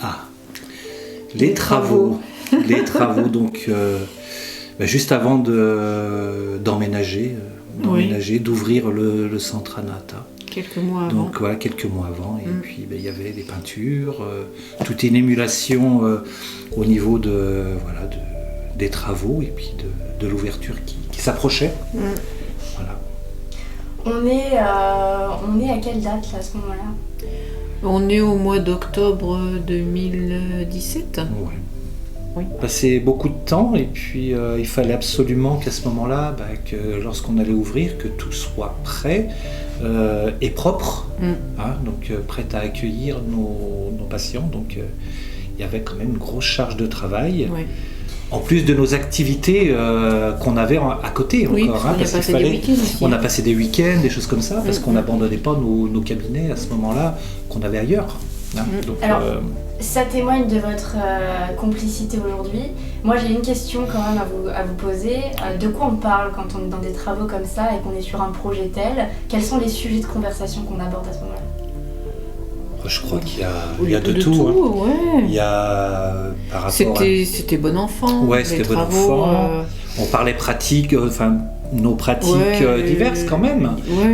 Ah, les travaux. Les travaux, donc, juste avant d'emménager, d'ouvrir le centre Anahata. Quelques mois avant. Donc voilà, quelques mois avant. Et puis il y avait les peintures, toute une émulation au niveau des travaux et puis de l'ouverture qui s'approchait. Voilà. On est à quelle date là, à ce moment-là? On est au mois d'octobre 2017. Ouais. Oui. Passé beaucoup de temps et puis il fallait absolument qu'à ce moment-là, que lorsqu'on allait ouvrir, que tout soit prêt et propre, donc prêt à accueillir nos patients. Donc il y avait quand même une grosse charge de travail. Oui. En plus de nos activités qu'on avait à côté encore. On a passé des week-ends, des choses comme ça, parce qu'on n'abandonnait pas nos cabinets à ce moment-là qu'on avait ailleurs. Donc, alors, ça témoigne de votre complicité aujourd'hui. Moi, j'ai une question quand même à vous poser. De quoi on parle quand on est dans des travaux comme ça et qu'on est sur un projet tel? Quels sont les sujets de conversation qu'on aborde à ce moment-là? Je crois qu'il y a de tout. Ouais. Il y a par rapport c'était bon enfant. Ouais, c'était bon enfant. On parlait pratique, nos pratiques diverses quand même,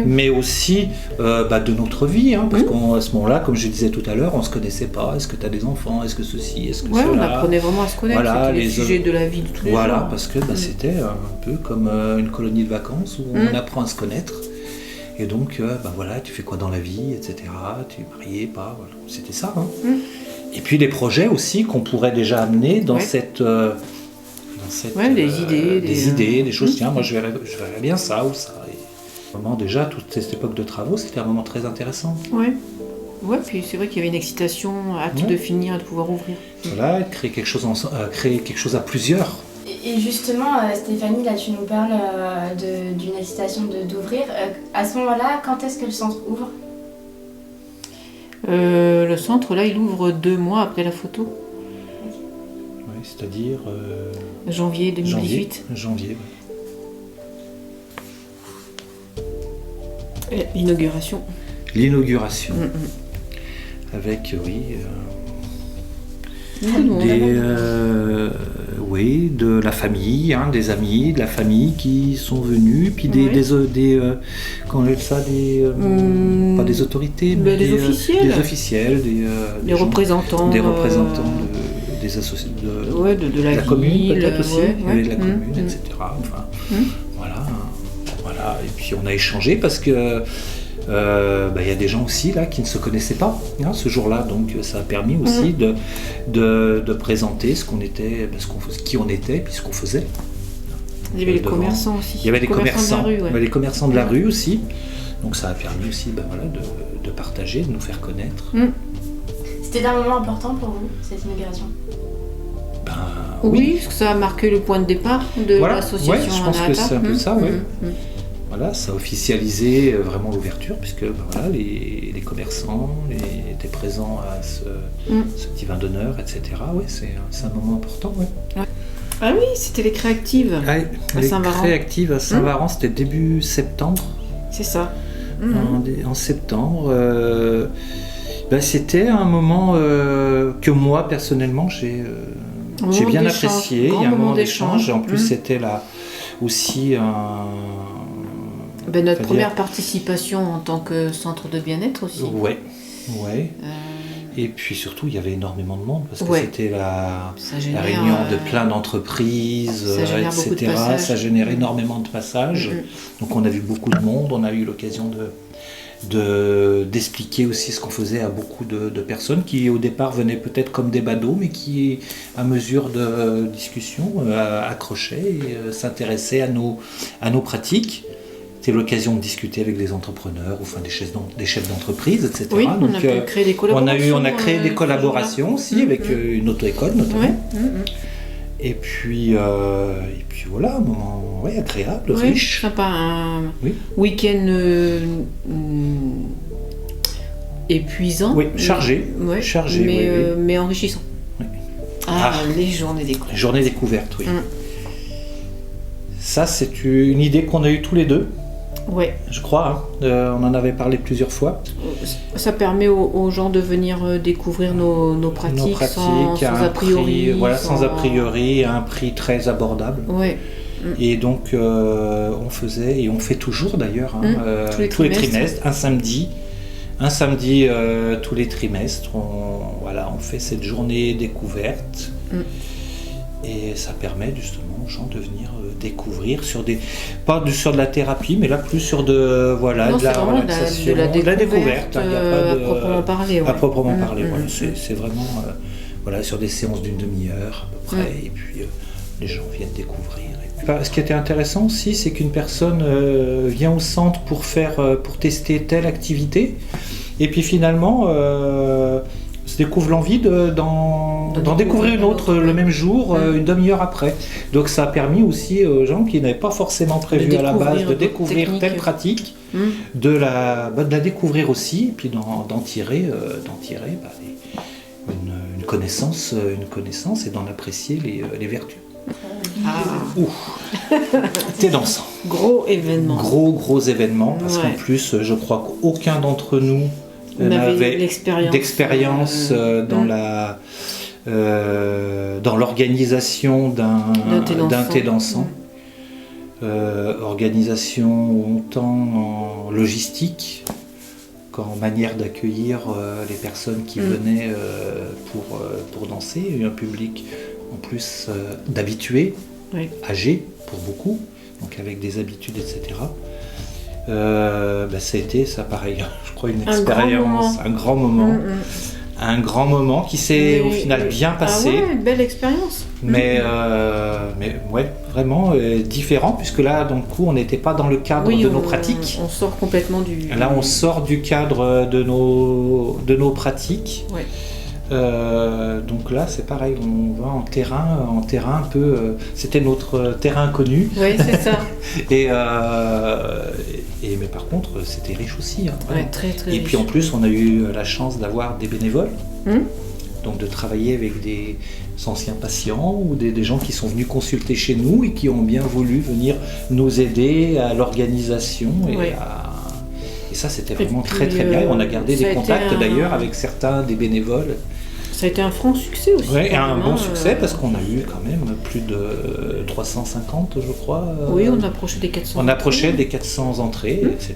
mais aussi de notre vie, parce qu'à ce moment-là, comme je disais tout à l'heure, on se connaissait pas. Est-ce que tu as des enfants? Est-ce que ceci? Est-ce que cela? On apprenait vraiment à se connaître. C'était les sujets de la vie de tous les jours. Voilà, parce que c'était un peu comme une colonie de vacances où on apprend à se connaître. Et donc, tu fais quoi dans la vie, etc. Tu es marié, pas, voilà. C'était ça. Et puis les projets aussi qu'on pourrait déjà amener dans cette des idées, des choses. Tiens, moi je verrais bien ça ou ça. Et vraiment déjà toute cette époque de travaux, c'était un moment très intéressant. Ouais, puis c'est vrai qu'il y avait une excitation, hâte de finir, de pouvoir ouvrir. Voilà, créer quelque chose à plusieurs. Et justement, Stéphanie, là tu nous parles d'une excitation d'ouvrir. À ce moment-là, quand est-ce que le centre ouvre? Le centre, là, il ouvre 2 mois après la photo. Oui, c'est-à-dire... janvier 2018. Janvier. L'inauguration. Avec, de la famille, des amis de la famille qui sont venus, puis comment on appelle ça, pas des autorités, mais des officiels. Des officiels, des représentants. Des représentants des associations de la commune, peut-être aussi, de la commune, etc. Voilà. Et puis on a échangé parce que y a des gens aussi là qui ne se connaissaient pas ce jour-là, donc ça a permis aussi de présenter ce qu'on était, qui on était, puis ce qu'on faisait. Il y avait les commerçants aussi. Il y avait les commerçants de la rue, il y avait les commerçants de la rue aussi. Donc ça a permis aussi de partager, de nous faire connaître. C'était un moment important pour vous, cette inauguration? Oui, parce que ça a marqué le point de départ de l'association. Ouais, je pense que c'est un peu ça, Voilà, ça a officialisé vraiment l'ouverture, puisque les commerçants étaient présents à ce petit vin d'honneur, etc. Oui, c'est un moment important. Ah oui, c'était les créatives à Saint-Varan. Les créatives à Saint-Varan, c'était début septembre. C'est ça. En septembre. C'était un moment que moi, personnellement, j'ai bien apprécié. Il y a un moment d'échange. En plus, c'était là aussi notre première participation en tant que centre de bien-être aussi. Ouais. Et puis surtout, il y avait énormément de monde parce que c'était la réunion de plein d'entreprises, etc. Ça génère énormément de passages. Donc on a vu beaucoup de monde, on a eu l'occasion d'expliquer aussi ce qu'on faisait à beaucoup de personnes qui au départ venaient peut-être comme des badauds, mais qui à mesure de discussion accrochaient et s'intéressaient à nos pratiques. C'était l'occasion de discuter avec des entrepreneurs, des chefs d'entreprise, etc. Oui, donc, on a créé des collaborations. On a créé des collaborations aussi avec une auto-école notamment. Et puis voilà, un moment agréable, riche. Sympa, un week-end épuisant. Oui, chargé. Mais enrichissant. Oui. Les journées découvertes. Journées découvertes, oui. Ça, c'est une idée qu'on a eue tous les deux. Ouais. Je crois, hein. On en avait parlé plusieurs fois. Ça permet aux gens de venir découvrir nos pratiques, sans a priori. Sans a priori, à un prix très abordable. Ouais. Et donc on faisait, et on fait toujours d'ailleurs, hein, tous les trimestres, un samedi tous les trimestres, on fait cette journée découverte. Et ça permet justement aux gens de venir découvrir pas sur de la thérapie, mais là plus sur de la relaxation, de la découverte, à proprement parler. Ouais. À proprement parler, voilà. C'est vraiment sur des séances d'une demi-heure à peu près, et puis les gens viennent découvrir. Ce qui était intéressant aussi, c'est qu'une personne vient au centre pour tester telle activité, et puis finalement se découvre l'envie d'en découvrir une autre le même jour, une demi-heure après. Donc ça a permis aussi aux gens qui n'avaient pas forcément prévu à la base de découvrir telle pratique, de la découvrir aussi, et puis d'en tirer une connaissance et d'en apprécier les vertus. C'était dansant. Gros événement. Gros événement, parce qu'en plus, je crois qu'aucun d'entre nous n'avait d'expérience dans l'organisation d'un thé dansant. Organisation autant en logistique qu'en manière d'accueillir les personnes qui venaient pour danser, et un public en plus d'habitués, âgés pour beaucoup, donc avec des habitudes, etc. Ça a été ça pareil, je crois, une expérience, un grand moment qui s'est au final bien passé. Une belle expérience. Mais vraiment différent, puisque là, donc, on n'était pas dans le cadre de nos pratiques. On sort complètement du... Là, on sort du cadre de nos pratiques. Ouais. Donc là, c'est pareil, on va en terrain un peu. C'était notre terrain inconnu. Oui, c'est ça. Mais par contre, c'était riche aussi. Hein, très riche. Et puis en plus, on a eu la chance d'avoir des bénévoles. Donc de travailler avec des anciens patients ou des gens qui sont venus consulter chez nous et qui ont bien voulu venir nous aider à l'organisation et ça, c'était vraiment très bien. On a gardé des contacts d'ailleurs avec certains des bénévoles. Ça a été un franc succès aussi. Oui, et un bon succès, parce qu'on a eu quand même plus de 350, je crois. Oui, on approchait des 400. On approchait des 400 entrées, etc.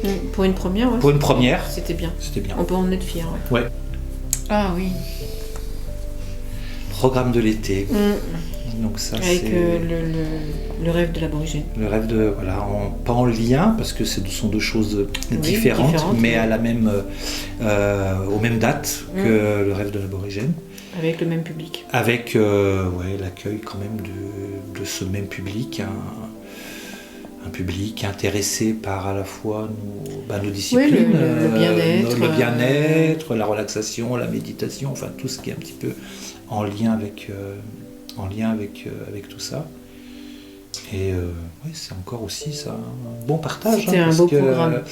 Donc, pour une première, Pour une première. C'était bien. C'était bien. On peut en être fiers. Ouais. Ah oui. Programme de l'été. Donc ça, avec le rêve de l'aborigène. Le rêve de pas en lien, parce que ce sont deux choses différentes, mais à la même aux mêmes dates que le rêve de l'aborigène. Avec le même public. Avec l'accueil quand même de ce même public, un public intéressé par à la fois nos disciplines, le bien-être, la relaxation, la méditation, enfin tout ce qui est un petit peu en lien avec tout ça. Et c'est encore aussi ça, un bon partage. C'était un beau programme.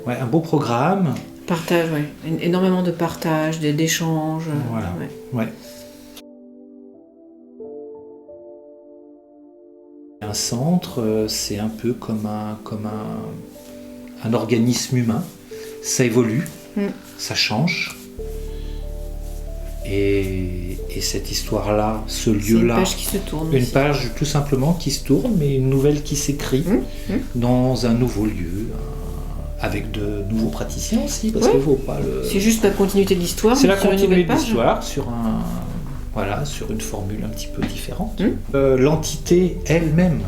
Un beau programme. Partage, énormément de partage, d'échanges. Voilà. Un centre, c'est un peu comme un organisme humain. Ça évolue, ça change. Et cette histoire-là, ce lieu-là, une page qui se tourne. Une page tout simplement qui se tourne, mais une nouvelle qui s'écrit dans un nouveau lieu, avec de nouveaux praticiens aussi, parce qu'il ne faut pas le... C'est juste la continuité de l'histoire. C'est la continuité de l'histoire sur une formule un petit peu différente. L'entité elle-même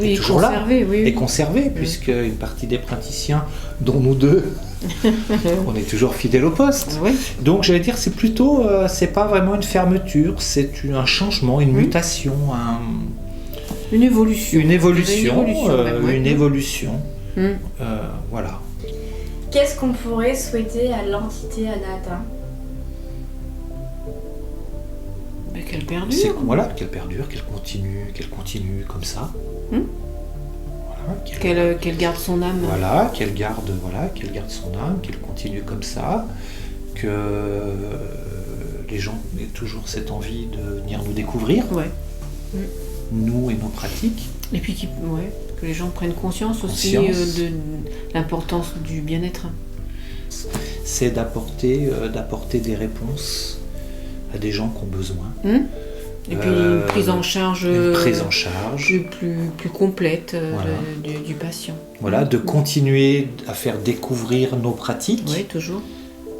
est toujours conservée, est conservée, puisque une partie des praticiens, dont nous deux, on est toujours fidèles au poste. Donc j'allais dire, c'est plutôt, c'est pas vraiment une fermeture, c'est un changement, une mutation, une évolution. Une évolution. Voilà. Qu'est-ce qu'on pourrait souhaiter à l'entité Anahata ? Qu'elle perdure. Qu'elle perdure, qu'elle continue comme ça. Qu'elle garde son âme. Qu'elle garde son âme, qu'elle continue comme ça, que les gens aient toujours cette envie de venir nous découvrir, nous et nos pratiques. Et puis que que les gens prennent conscience aussi de l'importance du bien-être. C'est d'apporter des réponses à des gens qui ont besoin. Et puis une prise en charge, plus complète du patient. Voilà, de continuer à faire découvrir nos pratiques. Oui, toujours.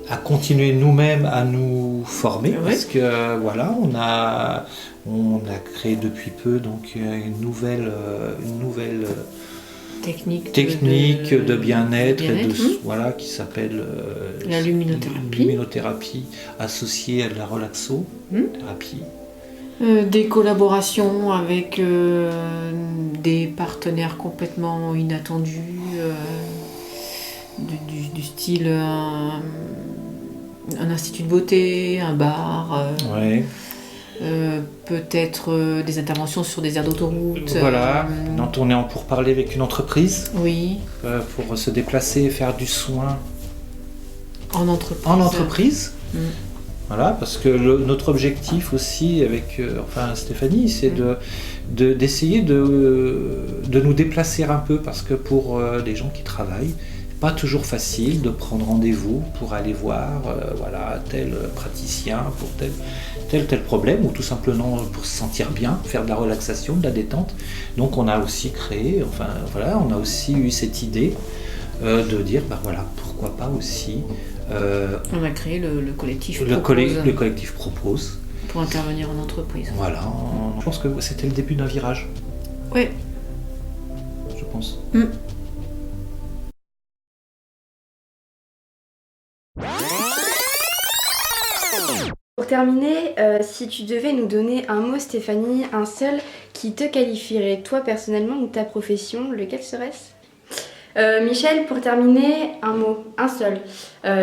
À continuer nous-mêmes à nous former, parce que voilà, on a créé depuis peu donc une nouvelle technique de bien-être, voilà, qui s'appelle la luminothérapie associée à de la relaxothérapie. Des collaborations avec des partenaires complètement inattendus, du style un institut de beauté, un bar, peut-être des interventions sur des aires d'autoroute. Voilà, on est en pourparlers avec une entreprise pour se déplacer et faire du soin en entreprise. Voilà, parce que notre objectif aussi avec Stéphanie, c'est d'essayer de nous déplacer un peu, parce que pour les gens qui travaillent, pas toujours facile de prendre rendez-vous pour aller voir tel praticien pour tel problème, ou tout simplement pour se sentir bien, faire de la relaxation, de la détente. Donc on a aussi créé, on a aussi eu cette idée de dire pourquoi pas aussi. On a créé le collectif Le collectif propose. Pour intervenir en entreprise. Voilà, je pense que c'était le début d'un virage. Oui. Je pense. Pour terminer, si tu devais nous donner un mot, Stéphanie, un seul qui te qualifierait, toi personnellement ou ta profession, lequel serait-ce ? Michel, pour terminer, un mot, un seul,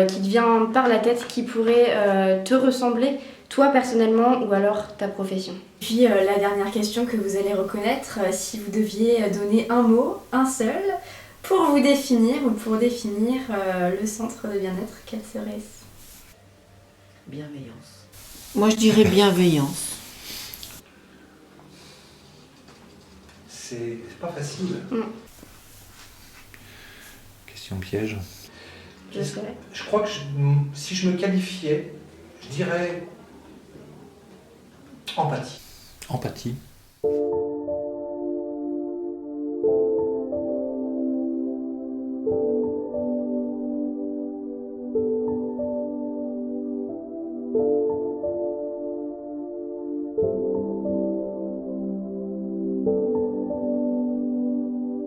qui te vient par la tête, qui pourrait te ressembler, toi personnellement ou alors ta profession. Puis la dernière question que vous allez reconnaître, si vous deviez donner un mot, un seul, pour vous définir ou pour définir le centre de bien-être, quel serait-ce ? Bienveillance. Moi je dirais bienveillance. C'est pas facile. Question piège. Je crois que si je me qualifiais, je dirais empathie. Empathie.